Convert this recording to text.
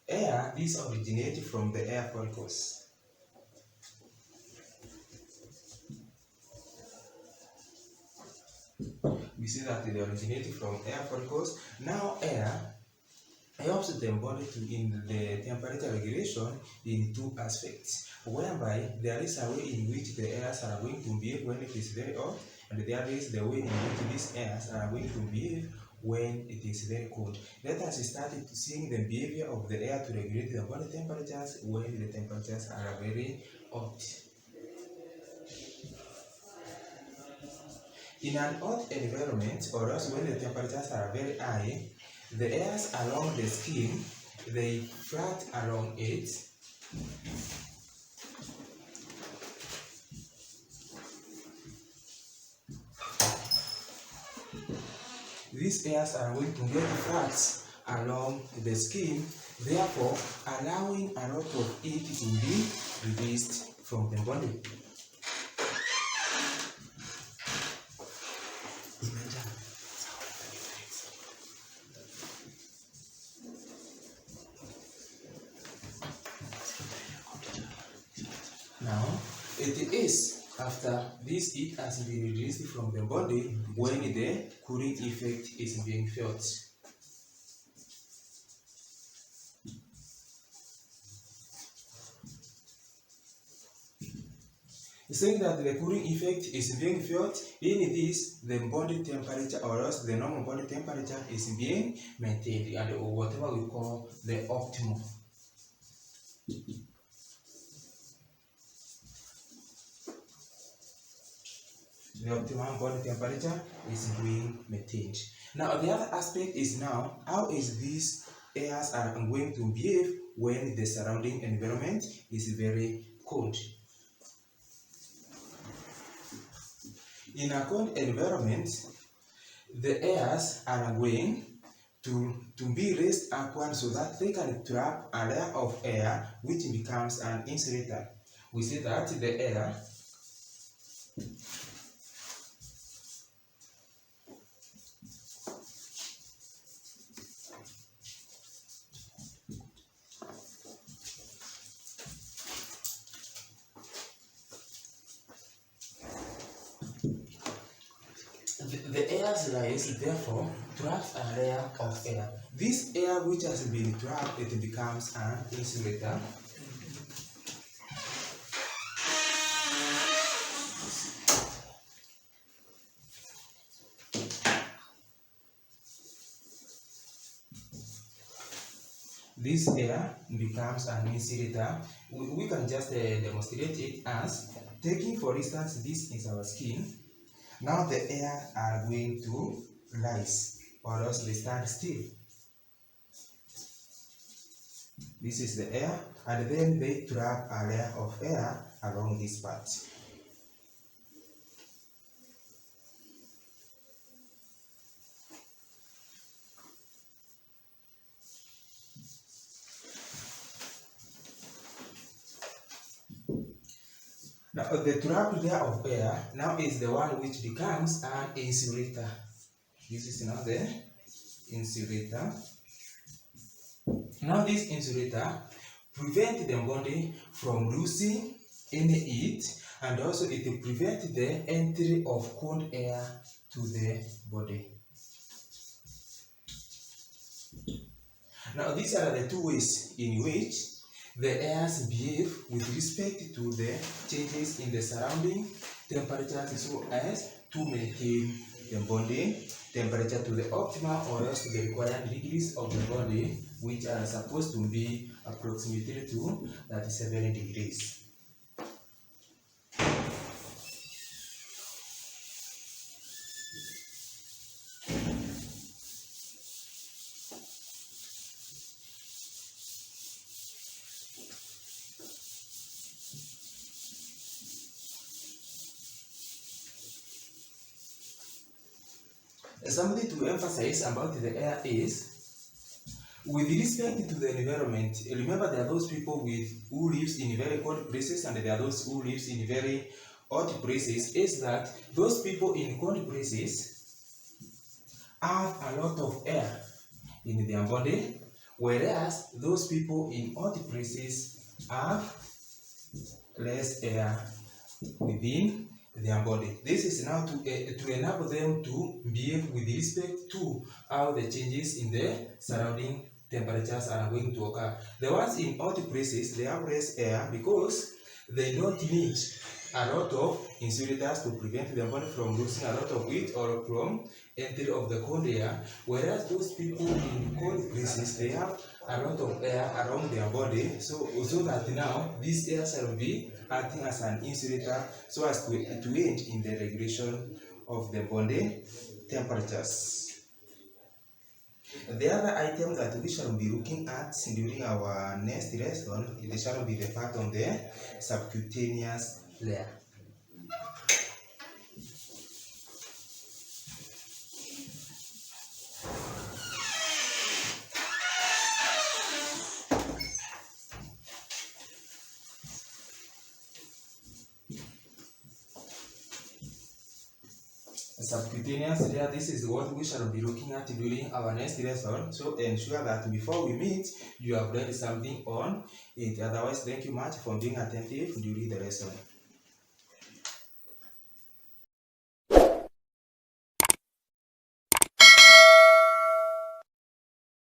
air, these originate from the air follicles. We see that they originate from air follicles. Now air helps the body to in the temperature regulation in two aspects, whereby there is a way in which the airs are going to behave when it is very hot, and there is the way in which these airs are going to behave when it is very cold. Let us start seeing the behavior of the air to regulate the body temperatures when the temperatures are very hot. In an hot environment, or else when the temperatures are very high, the airs along the skin, they flat along it. These airs are going to get flat along the skin, therefore allowing a lot of heat to be released from the body. Now, it is after this heat has been released from the body when the cooling effect is being felt. Saying that the cooling effect is being felt, in this the body temperature, or else the normal body temperature, is being maintained, and whatever we call the optimal. The optimal body temperature is being maintained. Now the other aspect is now, how is these airs are going to behave when the surrounding environment is very cold? In a cold environment, the airs are going to be raised upward so that they can trap a layer of air which becomes an insulator. We see that the air the air's rise therefore traps a layer of air. This air which has been trapped, it becomes an insulator. This air becomes an insulator. We can just demonstrate it as taking, for instance, this is our skin. Now the air are going to rise, or else they stand still. This is the air, and then they trap a layer of air along this part. Now the trapped layer of air now is the one which becomes an insulator. This is now the insulator. Now this insulator prevents the body from losing any heat, and also it prevents the entry of cold air to the body. Now these are the two ways in which the airs behave with respect to the changes in the surrounding temperatures, so as to maintain the body temperature to the optimal, or else to the required degrees of the body, which are supposed to be approximately to 37 degrees. Something to emphasize about the air is, with respect to the environment, remember there are those people who lives in very cold places, and there are those who lives in very hot places. Is that those people in cold places have a lot of air in their body, whereas those people in hot places have less air within their body. This is now to enable them to behave with respect to how the changes in the surrounding temperatures are going to occur. The ones in hot places, they have less air because they don't need a lot of insulators to prevent their body from losing a lot of heat or from entry of the cold air, whereas those people in cold places, they have a lot of air around their body, so that now this air shall be acting as an insulator so as to aid in the regulation of the body temperatures. The other item that we shall be looking at during our next lesson, it shall be the part on the subcutaneous layer. Subcutaneous layer, this is what we shall be looking at during our next lesson. So ensure that before we meet, you have learned something on it. Otherwise, thank you much for being attentive during the lesson.